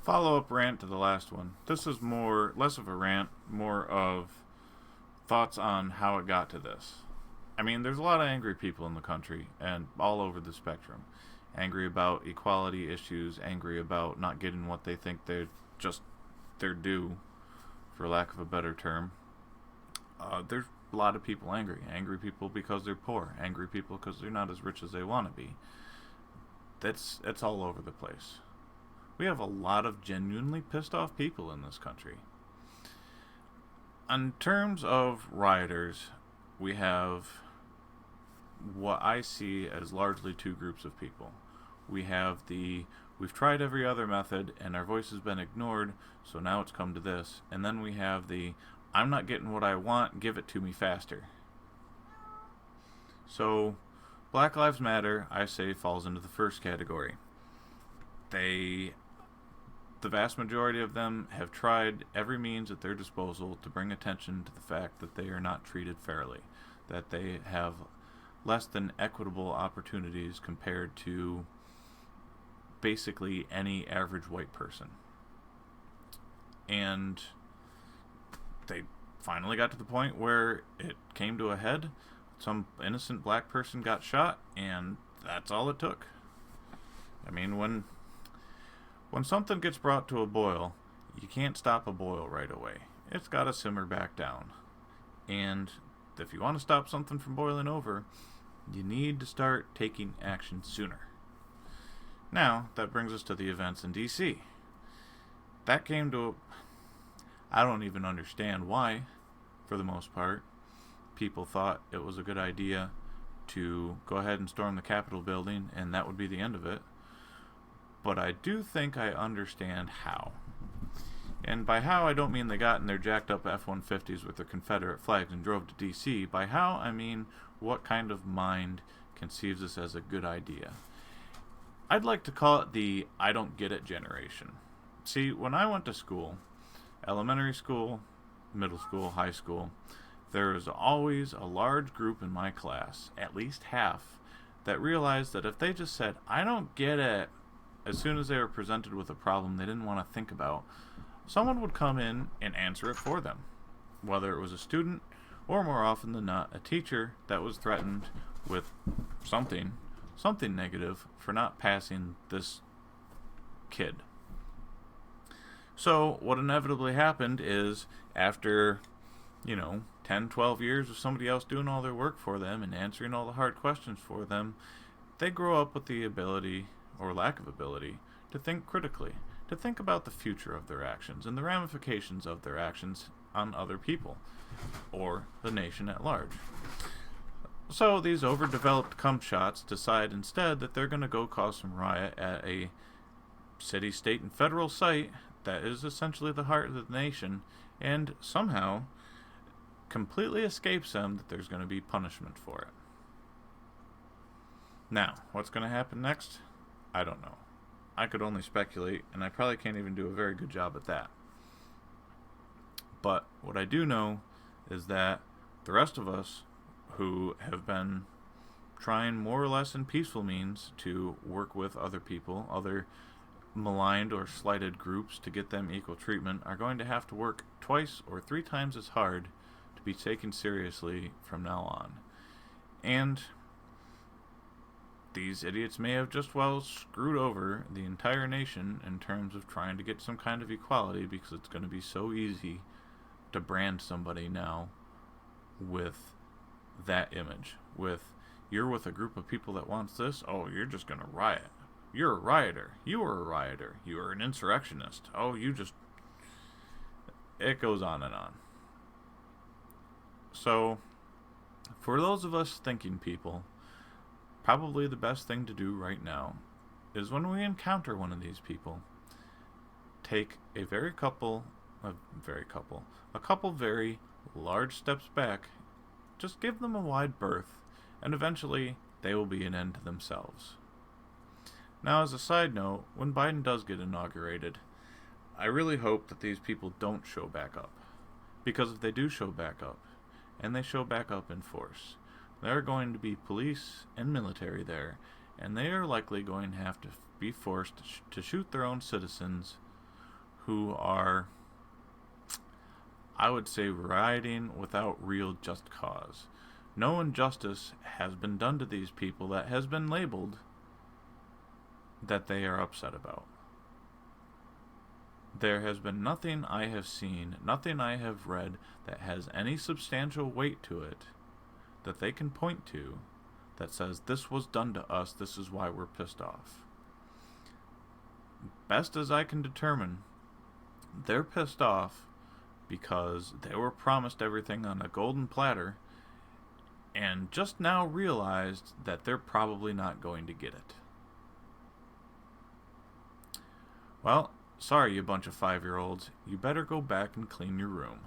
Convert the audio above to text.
Follow-up rant to the last one. This is less of a rant, more of thoughts on how it got to this. I mean, there's a lot of angry people in the country and all over the spectrum. Angry about equality issues, angry about not getting what they think just they're due, for lack of a better term. There's a lot of people angry. Angry people because they're poor. Angry people because they're not as rich as they want to be. That's all over the place. We have a lot of genuinely pissed off people in this country. In terms of rioters, we have what I see as largely two groups of people. We have we've tried every other method and our voice has been ignored, so now it's come to this. And then we have I'm not getting what I want, give it to me faster. So, Black Lives Matter, I say, falls into the first category. The vast majority of them have tried every means at their disposal to bring attention to the fact that they are not treated fairly, that they have less than equitable opportunities compared to basically any average white person. And they finally got to the point where it came to a head. Some innocent black person got shot, and that's all it took. I mean, when something gets brought to a boil, you can't stop a boil right away. It's got to simmer back down. And if you want to stop something from boiling over, you need to start taking action sooner. Now, that brings us to the events in D.C. That came to I don't even understand why, for the most part, people thought it was a good idea to go ahead and storm the Capitol building, and that would be the end of it. But I do think I understand how. And by how, I don't mean they got in their jacked up F-150s with their Confederate flags and drove to D.C. By how, I mean what kind of mind conceives this as a good idea. I'd like to call it the I don't get it generation. See, when I went to school, elementary school, middle school, high school, there was always a large group in my class, at least half, that realized that if they just said, I don't get it, as soon as they were presented with a problem they didn't want to think about, someone would come in and answer it for them. Whether it was a student, or more often than not, a teacher that was threatened with something negative for not passing this kid. So what inevitably happened is after, 10, 12 years of somebody else doing all their work for them and answering all the hard questions for them, they grow up with the ability, or lack of ability, to think critically, to think about the future of their actions and the ramifications of their actions on other people, or the nation at large. So these overdeveloped cumshots decide instead that they're going to go cause some riot at a city, state, and federal site that is essentially the heart of the nation, and somehow completely escapes them that there's going to be punishment for it. Now, what's going to happen next? I don't know. I could only speculate, and I probably can't even do a very good job at that. But what I do know is that the rest of us who have been trying more or less in peaceful means to work with other people, other maligned or slighted groups, to get them equal treatment, are going to have to work twice or three times as hard to be taken seriously from now on. And these idiots may have just screwed over the entire nation in terms of trying to get some kind of equality, because it's going to be so easy to brand somebody now with that image. You're with a group of people that wants this, oh, you're just going to riot. You're a rioter. You were a rioter. You were an insurrectionist. Oh, it goes on and on. So, for those of us thinking people, probably the best thing to do right now is when we encounter one of these people, take a couple very large steps back, just give them a wide berth, and eventually they will be an end to themselves. Now, as a side note, when Biden does get inaugurated, I really hope that these people don't show back up. Because if they do show back up, and they show back up in force, there are going to be police and military there, and they are likely going to have to be forced to shoot their own citizens who are, I would say, rioting without real just cause. No injustice has been done to these people that has been labeled that they are upset about. There has been nothing I have seen, nothing I have read that has any substantial weight to it that they can point to that says this was done to us, this is why we're pissed off. Best as I can determine, they're pissed off because they were promised everything on a golden platter and just now realized that they're probably not going to get it. Well, sorry, you bunch of 5-year-olds. You better go back and clean your room.